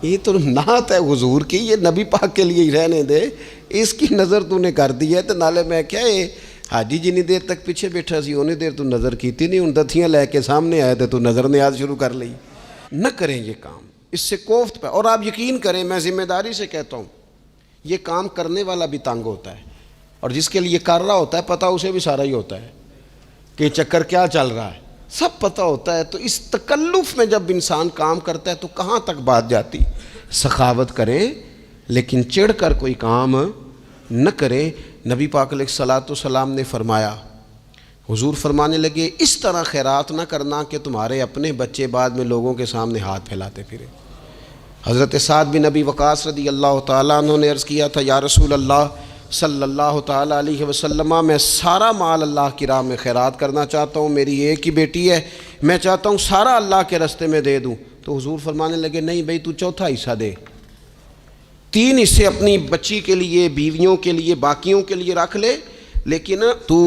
یہ تو نعت ہے حضور کی، یہ نبی پاک کے لیے ہی رہنے دے، اس کی نظر تو نے کر دی ہے تو نالے میں کیا ہے حاجی جنی دیر تک پیچھے بیٹھا سی اونی دیر تو نظر کیتی نہیں، ان دتھیاں لے کے سامنے آئے تھے تو نظر نیاز شروع کر لی۔ نہ کریں یہ کام، اس سے کوفت پہ، اور آپ یقین کریں میں ذمہ داری سے کہتا ہوں یہ کام کرنے والا بھی تنگ ہوتا ہے، اور جس کے لیے کر رہا ہوتا ہے پتہ اسے بھی سارا ہی ہوتا ہے کہ چکر کیا چل رہا ہے، سب پتہ ہوتا ہے۔ تو اس تکلف میں جب انسان کام کرتا ہے تو کہاں تک بات جاتی۔ سخاوت کریں لیکن چڑھ کر کوئی کام نہ کریں۔ نبی پاک علیہ الصلوۃ والسلام نے فرمایا، حضور فرمانے لگے اس طرح خیرات نہ کرنا کہ تمہارے اپنے بچے بعد میں لوگوں کے سامنے ہاتھ پھیلاتے پھرے۔ حضرت سعد بن ابی وقاص رضی اللہ تعالیٰ عنہ نے عرض کیا تھا، یا رسول اللہ صلی اللہ تعالیٰ علیہ وسلم، میں سارا مال اللہ کی راہ میں خیرات کرنا چاہتا ہوں، میری ایک ہی بیٹی ہے، میں چاہتا ہوں سارا اللہ کے راستے میں دے دوں۔ تو حضور فرمانے لگے نہیں بھائی تو چوتھا حصہ دے، 3 حصے اپنی بچی کے لیے، بیویوں کے لیے، باقیوں کے لیے رکھ لے، لیکن تو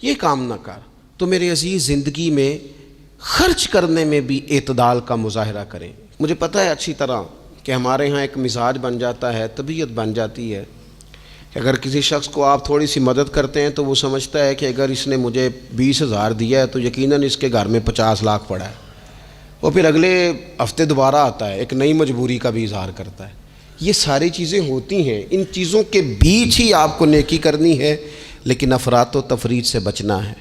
یہ کام نہ کر۔ تو میرے عزیز زندگی میں خرچ کرنے میں بھی اعتدال کا مظاہرہ کریں۔ مجھے پتہ ہے اچھی طرح کہ ہمارے ہاں ایک مزاج بن جاتا ہے، طبیعت بن جاتی ہے کہ اگر کسی شخص کو آپ تھوڑی سی مدد کرتے ہیں تو وہ سمجھتا ہے کہ اگر اس نے مجھے 20,000 دیا ہے تو یقیناً اس کے گھر میں 50 لاکھ پڑا ہے، وہ پھر اگلے ہفتے دوبارہ آتا ہے، ایک نئی مجبوری کا بھی اظہار کرتا ہے۔ یہ ساری چیزیں ہوتی ہیں، ان چیزوں کے بیچ ہی آپ کو نیکی کرنی ہے، لیکن افراط و تفریط سے بچنا ہے۔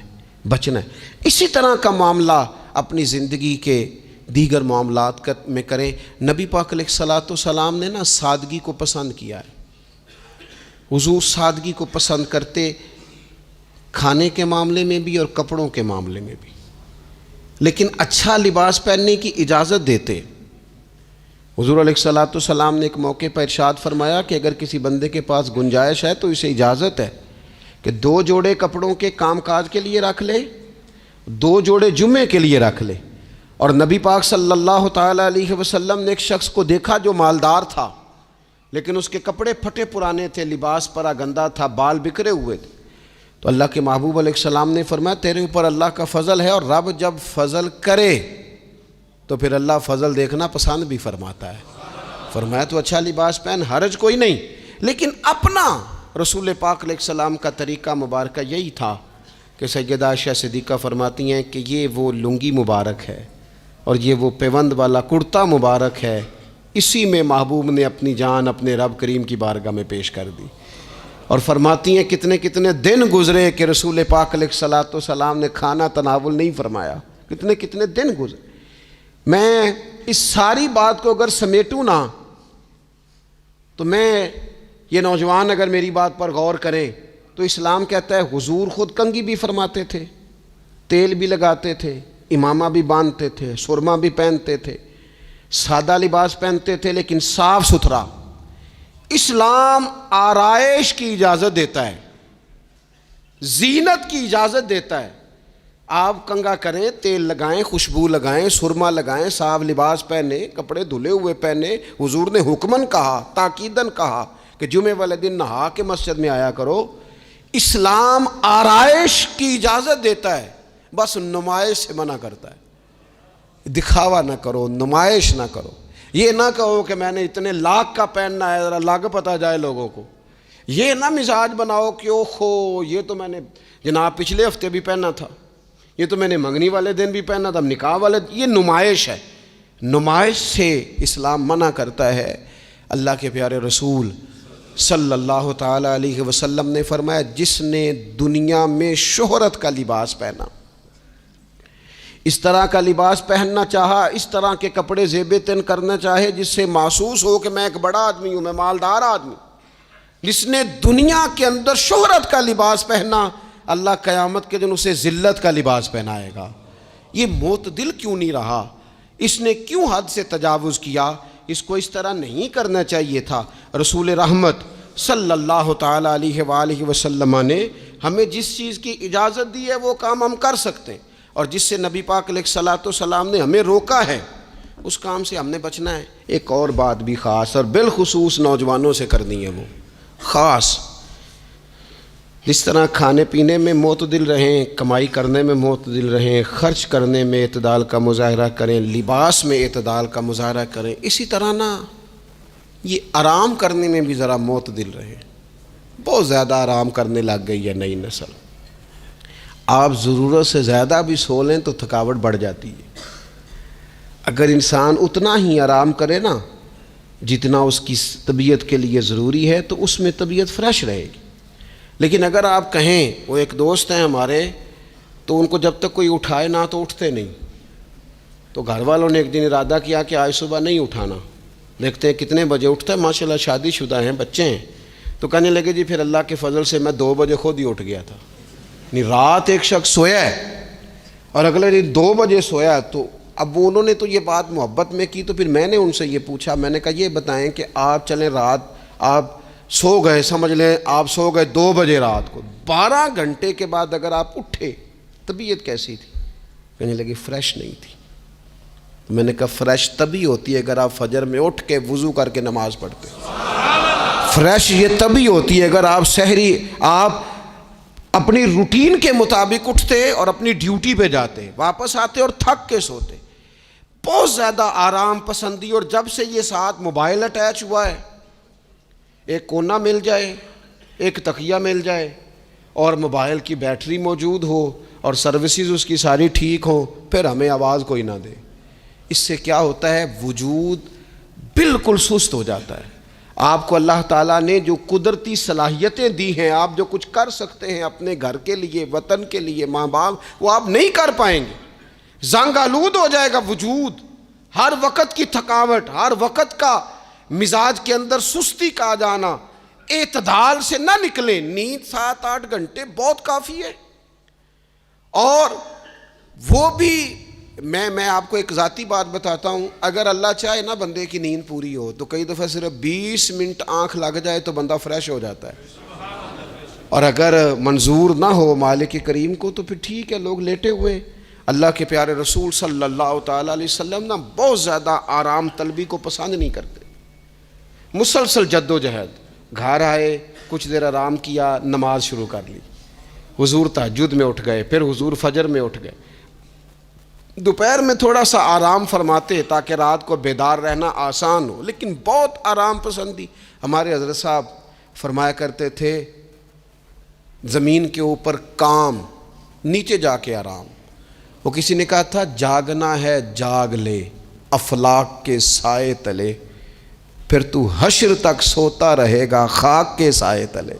اسی طرح کا معاملہ اپنی زندگی کے دیگر معاملات میں کریں۔ نبی پاک علیہ الصلوۃ والسلام نے سادگی کو پسند کیا ہے، حضور سادگی کو پسند کرتے، کھانے کے معاملے میں بھی اور کپڑوں کے معاملے میں بھی، لیکن اچھا لباس پہننے کی اجازت دیتے۔ حضور علیہ الصلوۃ والسلام نے ایک موقع پر ارشاد فرمایا کہ اگر کسی بندے کے پاس گنجائش ہے تو اسے اجازت ہے کہ 2 جوڑے کپڑوں کے کام کاج کے لیے رکھ لے، 2 جوڑے جمعے کے لیے رکھ لے۔ اور نبی پاک صلی اللہ تعالیٰ علیہ وسلم نے ایک شخص کو دیکھا جو مالدار تھا لیکن اس کے کپڑے پھٹے پرانے تھے، لباس پرا گندا تھا، بال بکھرے ہوئے تھے۔ تو اللہ کے محبوب علیہ السلام نے فرمایا تیرے اوپر اللہ کا فضل ہے، اور رب جب فضل کرے تو پھر اللہ فضل دیکھنا پسند بھی فرماتا ہے۔ فرمایا تو اچھا لباس پہن، حرج کوئی نہیں، لیکن اپنا رسول پاک علیہ السلام کا طریقہ مبارکہ یہی تھا کہ سیدہ عائشہ صدیقہ فرماتی ہیں کہ یہ وہ لنگی مبارک ہے اور یہ وہ پیوند والا کرتا مبارک ہے، اسی میں محبوب نے اپنی جان اپنے رب کریم کی بارگاہ میں پیش کر دی۔ اور فرماتی ہیں کتنے کتنے دن گزرے کہ رسول پاک علیہ الصلوۃ والسلام نے کھانا تناول نہیں فرمایا، کتنے کتنے دن گزرے۔ میں اس ساری بات کو اگر سمیٹوں نا تو میں یہ نوجوان اگر میری بات پر غور کریں تو اسلام کہتا ہے حضور خود کنگھی بھی فرماتے تھے، تیل بھی لگاتے تھے، امامہ بھی باندھتے تھے، سرما بھی پہنتے تھے، سادہ لباس پہنتے تھے لیکن صاف ستھرا۔ اسلام آرائش کی اجازت دیتا ہے، زینت کی اجازت دیتا ہے۔ آپ کنگھا کریں، تیل لگائیں، خوشبو لگائیں، سرما لگائیں، صاف لباس پہنیں، کپڑے دھلے ہوئے پہنیں۔ حضور نے حکماً کہا، تاکیداً کہا کہ جمعے والے دن نہا کے مسجد میں آیا کرو۔ اسلام آرائش کی اجازت دیتا ہے، بس نمائش سے منع کرتا ہے۔ دکھاوا نہ کرو، نمائش نہ کرو۔ یہ نہ کہو کہ میں نے اتنے لاکھ کا پہننا ہے، ذرا لاکھ پتہ جائے لوگوں کو۔ یہ نہ مزاج بناؤ کہ اوہو یہ تو میں نے جناب پچھلے ہفتے بھی پہنا تھا، یہ تو میں نے منگنی والے دن بھی پہنا تھا، نکاح والے، یہ نمائش ہے۔ نمائش سے اسلام منع کرتا ہے۔ اللہ کے پیارے رسول صلی اللہ تعالیٰ علیہ وسلم نے فرمایا جس نے دنیا میں شہرت کا لباس پہنا، اس طرح کا لباس پہننا چاہا، اس طرح کے کپڑے زیب تن کرنا چاہے جس سے محسوس ہو کہ میں ایک بڑا آدمی ہوں، میں مالدار آدمی، جس نے دنیا کے اندر شہرت کا لباس پہنا، اللہ قیامت کے دن اسے ذلت کا لباس پہنائے گا۔ یہ معتدل کیوں نہیں رہا؟ اس نے کیوں حد سے تجاوز کیا؟ اس کو اس طرح نہیں کرنا چاہیے تھا۔ رسول رحمت صلی اللہ تعالیٰ علیہ وآلہ وسلم نے ہمیں جس چیز کی اجازت دی ہے وہ کام ہم کر سکتے ہیں، اور جس سے نبی پاک علیہ الصلوۃ والسلام نے ہمیں روکا ہے اس کام سے ہم نے بچنا ہے۔ ایک اور بات بھی خاص اور بالخصوص نوجوانوں سے کرنی ہے، وہ خاص جس طرح کھانے پینے میں معتدل رہیں، کمائی کرنے میں معتدل رہیں، خرچ کرنے میں اعتدال کا مظاہرہ کریں، لباس میں اعتدال کا مظاہرہ کریں، اسی طرح نا یہ آرام کرنے میں بھی ذرا معتدل رہیں۔ بہت زیادہ آرام کرنے لگ گئی ہے نئی نسل۔ آپ ضرورت سے زیادہ بھی سو لیں تو تھکاوٹ بڑھ جاتی ہے۔ اگر انسان اتنا ہی آرام کرے نا جتنا اس کی طبیعت کے لیے ضروری ہے تو اس میں طبیعت فریش رہے گی۔ لیکن اگر آپ کہیں، وہ ایک دوست ہیں ہمارے، تو ان کو جب تک کوئی اٹھائے نہ تو اٹھتے نہیں، تو گھر والوں نے ایک دن ارادہ کیا کہ آج صبح نہیں اٹھانا، دیکھتے ہیں کتنے بجے اٹھتا ہے۔ ماشاءاللہ شادی شدہ ہیں، بچے ہیں، تو کہنے لگے جی پھر اللہ کے فضل سے میں 2 بجے خود ہی اٹھ گیا تھا۔ رات ایک شخص سویا ہے اور اگلے دن 2 بجے سویا، تو اب انہوں نے تو یہ بات محبت میں کی، تو پھر میں نے ان سے یہ پوچھا، میں نے کہا یہ بتائیں کہ آپ چلیں رات آپ سو گئے، سمجھ لیں آپ سو گئے 2 بجے رات کو، 12 گھنٹے کے بعد اگر آپ اٹھے طبیعت کیسی تھی؟ کہنے لگے فریش نہیں تھی۔ میں نے کہا فریش تبھی ہوتی ہے اگر آپ فجر میں اٹھ کے وضو کر کے نماز پڑھتے۔ فریش یہ تبھی ہوتی ہے اگر آپ سحری آپ اپنی روٹین کے مطابق اٹھتے اور اپنی ڈیوٹی پہ جاتے، واپس آتے اور تھک کے سوتے۔ بہت زیادہ آرام پسندی، اور جب سے یہ ساتھ موبائل اٹیچ ہوا ہے، ایک کونا مل جائے، ایک تکیہ مل جائے، اور موبائل کی بیٹری موجود ہو اور سروسز اس کی ساری ٹھیک ہوں، پھر ہمیں آواز کوئی نہ دے۔ اس سے کیا ہوتا ہے؟ وجود بالکل سست ہو جاتا ہے۔ آپ کو اللہ تعالیٰ نے جو قدرتی صلاحیتیں دی ہیں، آپ جو کچھ کر سکتے ہیں اپنے گھر کے لیے، وطن کے لیے، ماں باپ، وہ آپ نہیں کر پائیں گے۔ زنگ آلود ہو جائے گا وجود، ہر وقت کی تھکاوٹ، ہر وقت کا مزاج کے اندر سستی کا آ جانا، اعتدال سے نہ نکلیں۔ نیند 7-8 گھنٹے بہت کافی ہے، اور وہ بھی میں آپ کو ایک ذاتی بات بتاتا ہوں، اگر اللہ چاہے نا بندے کی نیند پوری ہو تو کئی دفعہ صرف 20 منٹ آنکھ لگ جائے تو بندہ فریش ہو جاتا ہے، اور اگر منظور نہ ہو مالک کریم کو تو پھر ٹھیک ہے، لوگ لیٹے ہوئے۔ اللہ کے پیارے رسول صلی اللہ تعالیٰ علیہ وسلم نا بہت زیادہ آرام طلبی کو پسند نہیں کرتے، مسلسل جد و جہد۔ گھر آئے، کچھ دیر آرام کیا، نماز شروع کر لی، حضور تہجد میں اٹھ گئے، پھر حضور فجر میں اٹھ گئے، دوپہر میں تھوڑا سا آرام فرماتے تاکہ رات کو بیدار رہنا آسان ہو، لیکن بہت آرام پسندی۔ ہمارے حضرت صاحب فرمایا کرتے تھے زمین کے اوپر کام، نیچے جا کے آرام۔ وہ کسی نے کہا تھا جاگنا ہے جاگ لے افلاک کے سائے تلے، پھر تو حشر تک سوتا رہے گا خاک کے سائے تلے۔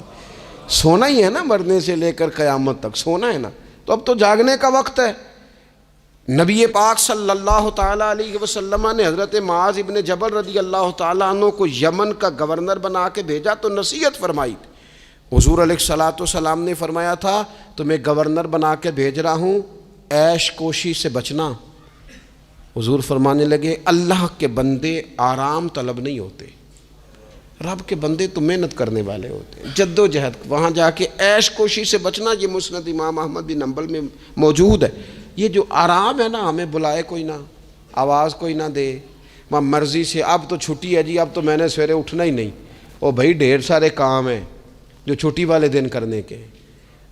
سونا ہی ہے نا، مرنے سے لے کر قیامت تک سونا ہے نا، تو اب تو جاگنے کا وقت ہے۔ نبی پاک صلی اللہ تعالیٰ علیہ وسلم نے حضرت معاذ ابن جبل رضی اللہ تعالیٰ عنہ کو یمن کا گورنر بنا کے بھیجا تو نصیحت فرمائی تھی۔ حضور علیہ الصلوۃ والسلام نے فرمایا تھا تمہیں گورنر بنا کے بھیج رہا ہوں، عیش کوشی سے بچنا۔ حضور فرمانے لگے اللہ کے بندے آرام طلب نہیں ہوتے، رب کے بندے تو محنت کرنے والے ہوتے ہیں، جد و جہد۔ وہاں جا کے عیش کوشی سے بچنا، یہ مسند امام احمد بن حنبل میں موجود ہے۔ یہ جو آرام ہے نا، ہمیں بلائے کوئی نہ، آواز کوئی نہ دے، وہاں مرضی سے اب تو چھٹی ہے جی، اب تو میں نے سویرے اٹھنا ہی نہیں۔ او بھائی ڈھیر سارے کام ہیں جو چھٹی والے دن کرنے کے،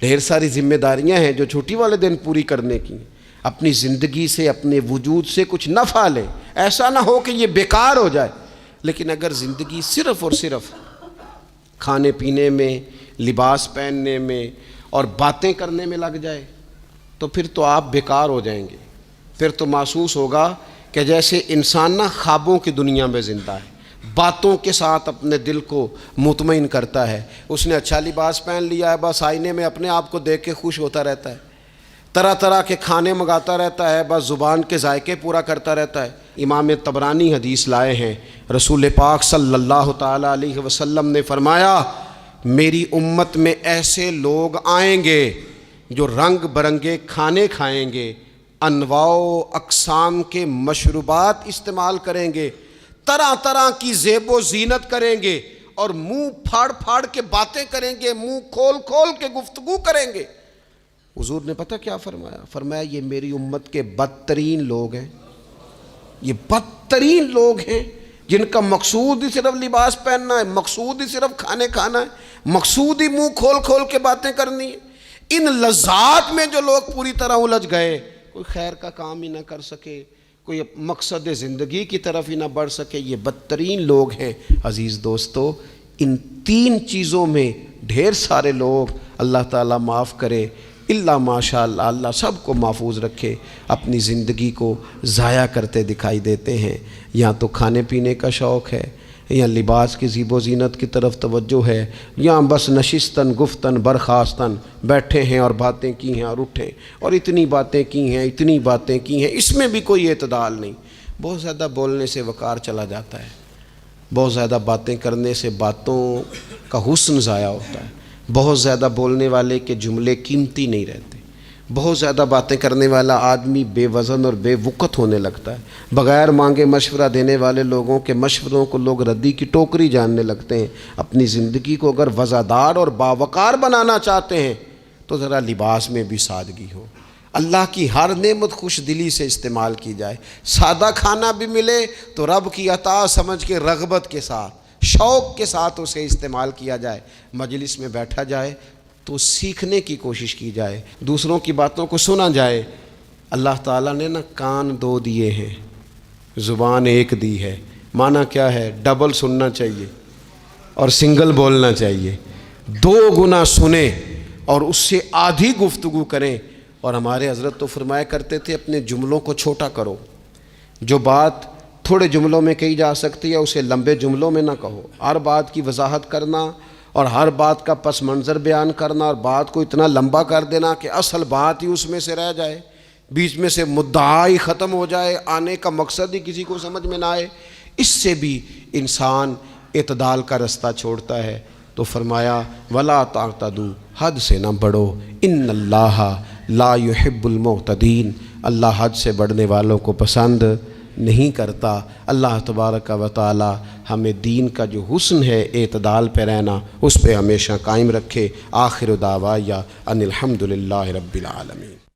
ڈھیر ساری ذمہ داریاں ہیں جو چھٹی والے دن پوری کرنے کی۔ اپنی زندگی سے، اپنے وجود سے کچھ نفع لیں، ایسا نہ ہو کہ یہ بیکار ہو جائے۔ لیکن اگر زندگی صرف اور صرف کھانے پینے میں، لباس پہننے میں اور باتیں کرنے میں لگ جائے تو پھر تو آپ بیکار ہو جائیں گے۔ پھر تو محسوس ہوگا کہ جیسے انسان نہ خوابوں کی دنیا میں زندہ ہے، باتوں کے ساتھ اپنے دل کو مطمئن کرتا ہے۔ اس نے اچھا لباس پہن لیا ہے، بس آئینے میں اپنے آپ کو دیکھ کے خوش ہوتا رہتا ہے، طرح طرح کے کھانے منگاتا رہتا ہے، بس زبان کے ذائقے پورا کرتا رہتا ہے۔ امام طبرانی حدیث لائے ہیں، رسول پاک صلی اللہ تعالیٰ علیہ وسلم نے فرمایا میری امت میں ایسے لوگ آئیں گے جو رنگ برنگے کھانے کھائیں گے، انواع و اقسام کے مشروبات استعمال کریں گے، طرح طرح کی زیب و زینت کریں گے، اور منہ پھاڑ پھاڑ کے باتیں کریں گے، منہ کھول کھول کے گفتگو کریں گے۔ حضور نے پتہ کیا فرمایا؟ فرمایا یہ میری امت کے بدترین لوگ ہیں، یہ بدترین لوگ ہیں جن کا مقصود ہی صرف لباس پہننا ہے، مقصود ہی صرف کھانے کھانا ہے، مقصود ہی منہ کھول کھول کے باتیں کرنی ہے، ان لذات میں جو لوگ پوری طرح الجھ گئے، کوئی خیر کا کام ہی نہ کر سکے، کوئی مقصد زندگی کی طرف ہی نہ بڑھ سکے، یہ بدترین لوگ ہیں۔ عزیز دوستو، ان تین چیزوں میں ڈھیر سارے لوگ، اللہ تعالیٰ معاف کرے اللہ ماشاء اللہ، اللہ سب کو محفوظ رکھے، اپنی زندگی کو ضائع کرتے دکھائی دیتے ہیں۔ یا تو کھانے پینے کا شوق ہے، یا لباس کی زیب و زینت کی طرف توجہ ہے، یا بس نشستن گفتن برخاستن بیٹھے ہیں اور باتیں کی ہیں اور اٹھے اور اتنی باتیں کی ہیں، اتنی باتیں کی ہیں، اس میں بھی کوئی اعتدال نہیں۔ بہت زیادہ بولنے سے وقار چلا جاتا ہے، بہت زیادہ باتیں کرنے سے باتوں کا حسن ضائع ہوتا ہے، بہت زیادہ بولنے والے کے جملے قیمتی نہیں رہتے، بہت زیادہ باتیں کرنے والا آدمی بے وزن اور بے وقت ہونے لگتا ہے، بغیر مانگے مشورہ دینے والے لوگوں کے مشوروں کو لوگ ردی کی ٹوکری جاننے لگتے ہیں۔ اپنی زندگی کو اگر وزادار اور باوقار بنانا چاہتے ہیں تو ذرا لباس میں بھی سادگی ہو، اللہ کی ہر نعمت خوش دلی سے استعمال کی جائے، سادہ کھانا بھی ملے تو رب کی عطا سمجھ کے رغبت کے ساتھ شوق کے ساتھ اسے استعمال کیا جائے، مجلس میں بیٹھا جائے تو سیکھنے کی کوشش کی جائے، دوسروں کی باتوں کو سنا جائے۔ اللہ تعالیٰ نے کان دو دیے ہیں، زبان ایک دی ہے، معنی کیا ہے؟ ڈبل سننا چاہیے اور سنگل بولنا چاہیے، 2 گنا سنیں اور اس سے آدھی گفتگو کریں۔ اور ہمارے حضرت تو فرمایا کرتے تھے اپنے جملوں کو چھوٹا کرو، جو بات تھوڑے جملوں میں کہی جا سکتی ہے اسے لمبے جملوں میں نہ کہو، ہر بات کی وضاحت کرنا اور ہر بات کا پس منظر بیان کرنا اور بات کو اتنا لمبا کر دینا کہ اصل بات ہی اس میں سے رہ جائے، بیچ میں سے مدعا ہی ختم ہو جائے، آنے کا مقصد ہی کسی کو سمجھ میں نہ آئے، اس سے بھی انسان اعتدال کا رستہ چھوڑتا ہے۔ تو فرمایا وَلَا تَعْتَدُوا، حد سے نہ بڑھو، ان اللہ لا يحب المعتدین، اللہ حد سے بڑھنے والوں کو پسند نہیں کرتا۔ اللہ تبارک و تعالی ہمیں دین کا جو حسن ہے اعتدال پہ رہنا اس پہ ہمیشہ قائم رکھے۔ آخر دعوایا ان الحمد للہ رب العالمین۔